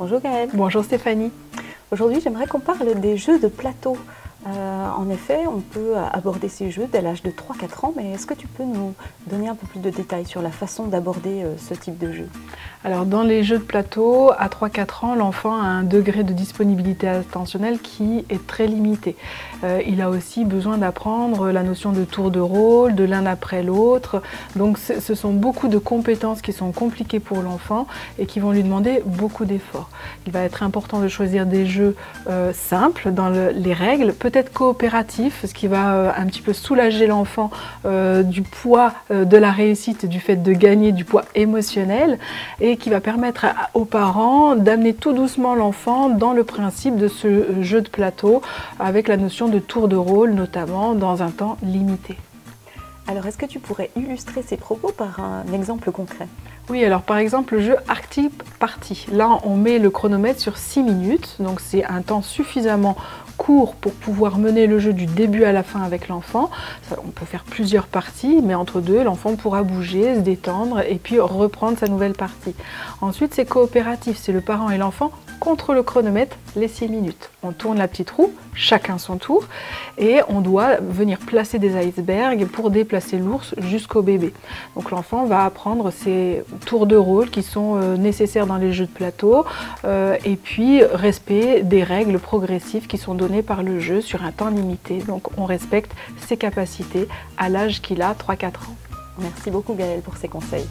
Bonjour Gaëlle. Bonjour Stéphanie. Aujourd'hui, j'aimerais qu'on parle des jeux de plateau. En effet, on peut aborder ces jeux dès l'âge de 3-4 ans, mais est-ce que tu peux nous donner un peu plus de détails sur la façon d'aborder ce type de jeu? Alors dans les jeux de plateau, à 3-4 ans, l'enfant a un degré de disponibilité attentionnelle qui est très limité. Il a aussi besoin d'apprendre la notion de tour de rôle, de l'un après l'autre. Donc ce sont beaucoup de compétences qui sont compliquées pour l'enfant et qui vont lui demander beaucoup d'efforts. Il va être important de choisir des jeux simples dans les règles, peut-être coopératifs, ce qui va un petit peu soulager l'enfant du poids de la réussite, du fait de gagner du poids émotionnel, et qui va permettre aux parents d'amener tout doucement l'enfant dans le principe de ce jeu de plateau avec la notion de tour de rôle, notamment dans un temps limité. Alors, est-ce que tu pourrais illustrer ces propos par un exemple concret? Oui, alors par exemple le jeu Arctic Party. Là, on met le chronomètre sur 6 minutes, donc c'est un temps suffisamment court pour pouvoir mener le jeu du début à la fin avec l'enfant. On peut faire plusieurs parties, mais entre deux, l'enfant pourra bouger, se détendre et puis reprendre sa nouvelle partie. Ensuite, c'est coopératif, c'est le parent et l'enfant contre le chronomètre, les 6 minutes. On tourne la petite roue, chacun son tour, et on doit venir placer des icebergs pour déplacer l'ours jusqu'au bébé. Donc l'enfant va apprendre ces tours de rôle qui sont nécessaires dans les jeux de plateau, et puis respect des règles progressives qui sont données par le jeu sur un temps limité. Donc on respecte ses capacités à l'âge qu'il a, 3-4 ans. Merci beaucoup Gaëlle pour ces conseils.